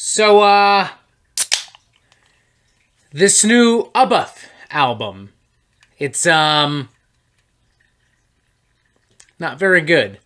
So, this new Abbath album, it's, not very good.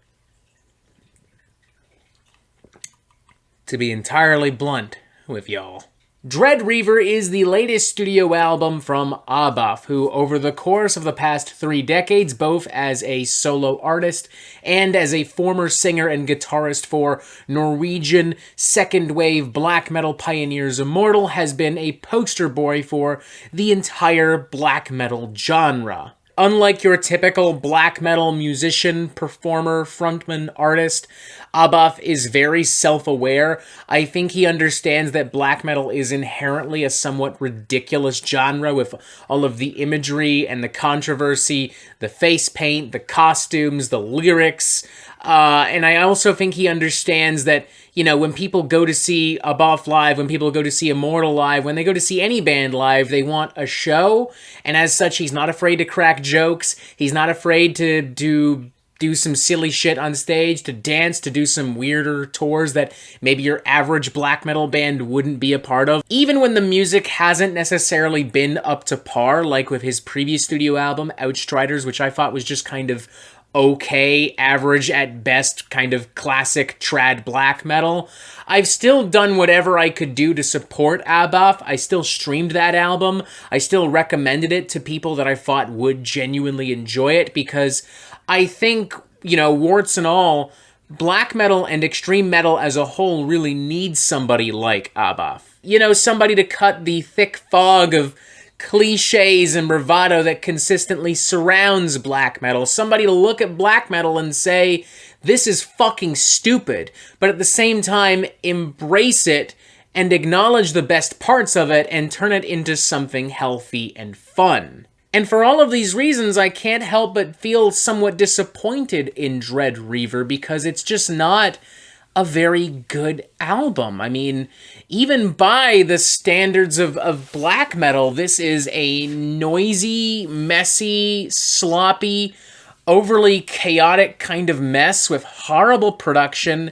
To be entirely blunt with y'all. Reaver is the latest studio album from Abbath, who over the course of the past 3 decades, both as a solo artist and as a former singer and guitarist for Norwegian second-wave black metal pioneers Immortal, has been a poster boy for the entire black metal genre. Unlike your typical black metal musician, performer, frontman, artist, Abbath is very self-aware. I think he understands that black metal is inherently a somewhat ridiculous genre with all of the imagery and the controversy, the face paint, the costumes, the lyrics. And I also think he understands that, you know, when people go to see Abbath live, when people go to see Immortal live, when they go to see any band live, they want a show. And as such, he's not afraid to crack jokes. He's not afraid to do some silly shit on stage, to dance, to do some weirder tours that maybe your average black metal band wouldn't be a part of. Even when the music hasn't necessarily been up to par, like with his previous studio album, Outstriders, which I thought was just kind of okay, average at best, kind of classic trad black metal. I've still done whatever I could do to support Abbath. I still streamed that album. I still recommended it to people that I thought would genuinely enjoy it, because I think, you know, warts and all, black metal and extreme metal as a whole really needs somebody like Abbath. You know, somebody to cut the thick fog of cliches and bravado that consistently surrounds black metal. Somebody to look at black metal and say, this is fucking stupid, but at the same time embrace it and acknowledge the best parts of it and turn it into something healthy and fun. And for all of these reasons, I can't help but feel somewhat disappointed in Reaver, because it's just not a very good album. I mean, even by the standards of black metal, this is a noisy, messy, sloppy, overly chaotic kind of mess with horrible production,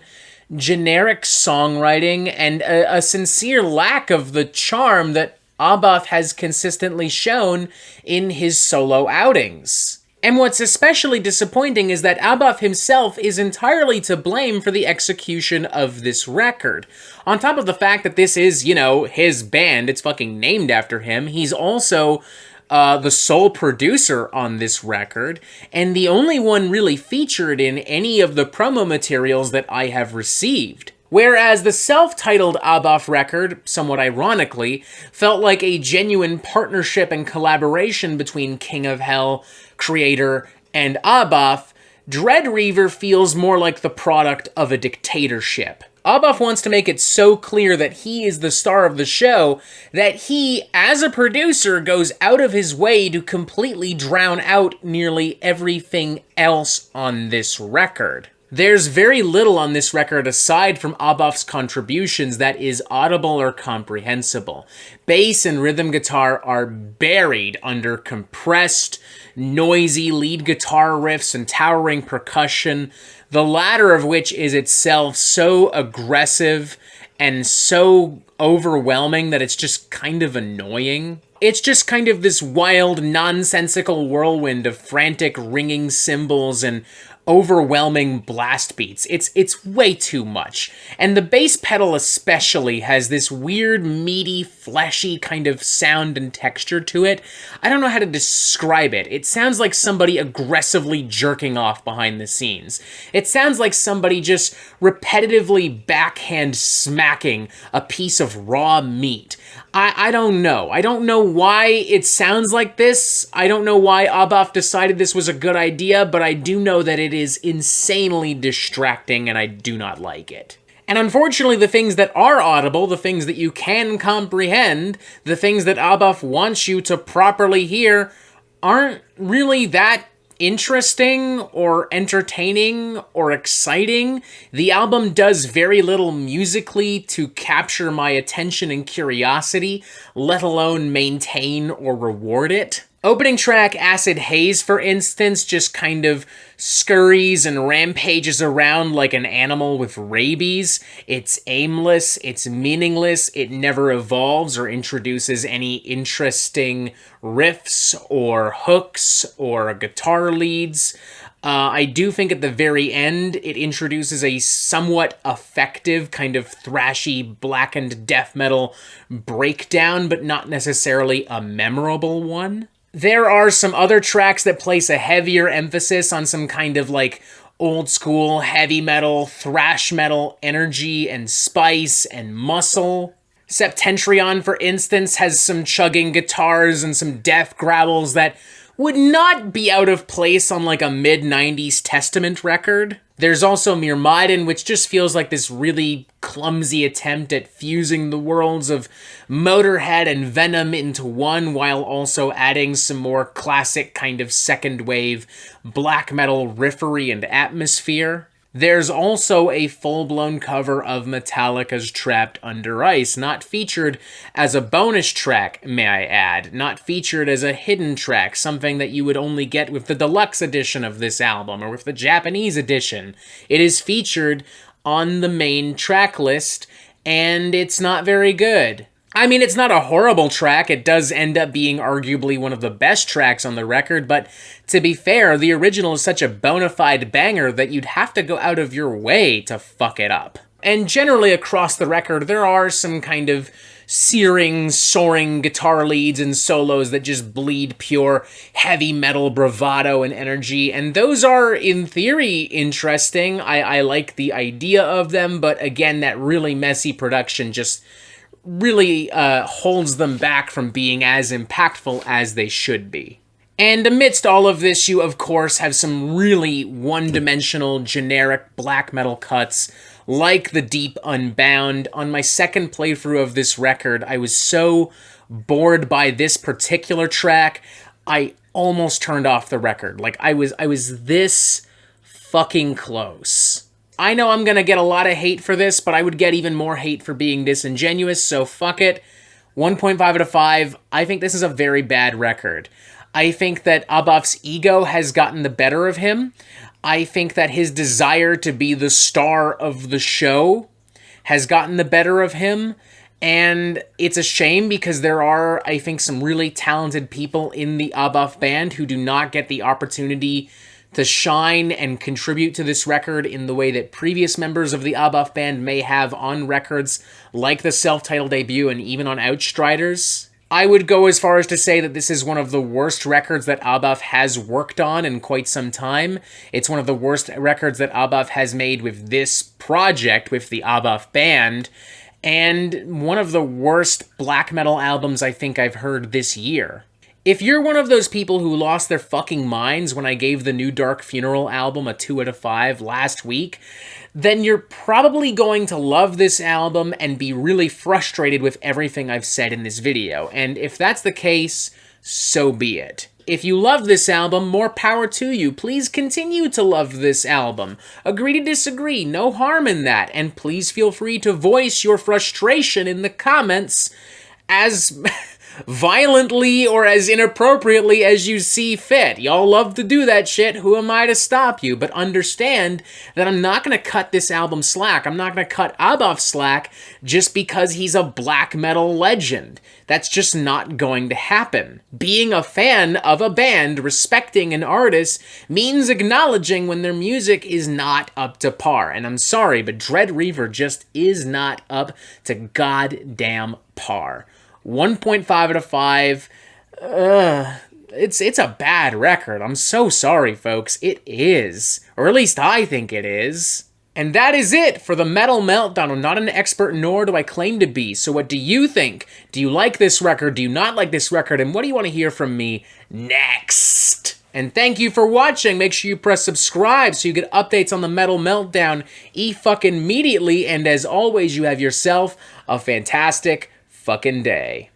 generic songwriting, and a sincere lack of the charm that Abbath has consistently shown in his solo outings. And what's especially disappointing is that Abbath himself is entirely to blame for the execution of this record. On top of the fact that this is, you know, his band, it's fucking named after him, he's also the sole producer on this record, and the only one really featured in any of the promo materials that I have received. Whereas the self-titled Abbath record, somewhat ironically, felt like a genuine partnership and collaboration between King of Hell, Creator, and Abbath, Reaver feels more like the product of a dictatorship. Abbath wants to make it so clear that he is the star of the show that he, as a producer, goes out of his way to completely drown out nearly everything else on this record. There's very little on this record aside from Abbath's contributions that is audible or comprehensible. Bass and rhythm guitar are buried under compressed, noisy lead guitar riffs and towering percussion, the latter of which is itself so aggressive and so overwhelming that it's just kind of annoying. It's just kind of this wild, nonsensical whirlwind of frantic ringing cymbals and overwhelming blast beats. It's way too much. And the bass pedal especially has this weird, meaty, fleshy kind of sound and texture to it. I don't know how to describe it. It sounds like somebody aggressively jerking off behind the scenes. It sounds like somebody just repetitively backhand smacking a piece of raw meat. I don't know. I don't know why it sounds like this. I don't know why Abbath decided this was a good idea, but I do know that it is insanely distracting and I do not like it. And unfortunately, the things that are audible, the things that you can comprehend, the things that Abbath wants you to properly hear, aren't really that interesting or entertaining or exciting. The album does very little musically to capture my attention and curiosity, let alone maintain or reward it. Opening track Acid Haze, for instance, just kind of scurries and rampages around like an animal with rabies. It's aimless, it's meaningless, it never evolves or introduces any interesting riffs or hooks or guitar leads. I do think at the very end, it introduces a somewhat effective kind of thrashy, blackened death metal breakdown, but not necessarily a memorable one. There are some other tracks that place a heavier emphasis on some kind of like old school heavy metal, thrash metal energy and spice and muscle. Septentrion, for instance, has some chugging guitars and some death growls that would not be out of place on like a mid-90s Testament record. There's also Myrmidon, which just feels like this really clumsy attempt at fusing the worlds of Motorhead and Venom into one, while also adding some more classic kind of second wave black metal riffery and atmosphere. There's also a full-blown cover of Metallica's Trapped Under Ice, not featured as a bonus track, may I add, not featured as a hidden track, something that you would only get with the deluxe edition of this album, or with the Japanese edition. It is featured on the main track list, and it's not very good. I mean, it's not a horrible track. It does end up being arguably one of the best tracks on the record, but to be fair, the original is such a bona fide banger that you'd have to go out of your way to fuck it up. And generally across the record, there are some kind of searing, soaring guitar leads and solos that just bleed pure heavy metal bravado and energy, and those are, in theory, interesting. I like the idea of them, but again, that really messy production just really holds them back from being as impactful as they should be. And amidst all of this, you of course have some really one-dimensional, generic black metal cuts, like the Deep Unbound. On my second playthrough of this record, I was so bored by this particular track, I almost turned off the record. Like, I was this fucking close. I know I'm gonna get a lot of hate for this, but I would get even more hate for being disingenuous, so fuck it. 1.5 out of 5. I think this is a very bad record. I think that Abbath's ego has gotten the better of him. I think that his desire to be the star of the show has gotten the better of him. And it's a shame because there are, I think, some really talented people in the Abbath band who do not get the opportunity to shine and contribute to this record in the way that previous members of the Abbath band may have on records like the self-titled debut and even on Outstriders. I would go as far as to say that this is one of the worst records that Abbath has worked on in quite some time. It's one of the worst records that Abbath has made with this project, with the Abbath band, and one of the worst black metal albums I think I've heard this year. If you're one of those people who lost their fucking minds when I gave the New Dark Funeral album a 2 out of 5 last week, then you're probably going to love this album and be really frustrated with everything I've said in this video. And if that's the case, so be it. If you love this album, more power to you. Please continue to love this album. Agree to disagree, no harm in that. And please feel free to voice your frustration in the comments as violently or as inappropriately as you see fit. Y'all love to do that shit. Who am I to stop you? But understand that I'm not going to cut this album slack. I'm not going to cut Abbath slack just because he's a black metal legend. That's just not going to happen. Being a fan of a band, respecting an artist, means acknowledging when their music is not up to par. And I'm sorry, but Dread Reaver just is not up to goddamn par. 1.5 out of 5. It's a bad record. I'm so sorry, folks. It is. Or at least I think it is. And that is it for the Metal Meltdown. I'm not an expert, nor do I claim to be. So what do you think? Do you like this record? Do you not like this record? And what do you want to hear from me next? And thank you for watching. Make sure you press subscribe so you get updates on the Metal Meltdown fucking immediately. And as always, you have yourself a fantastic fucking day.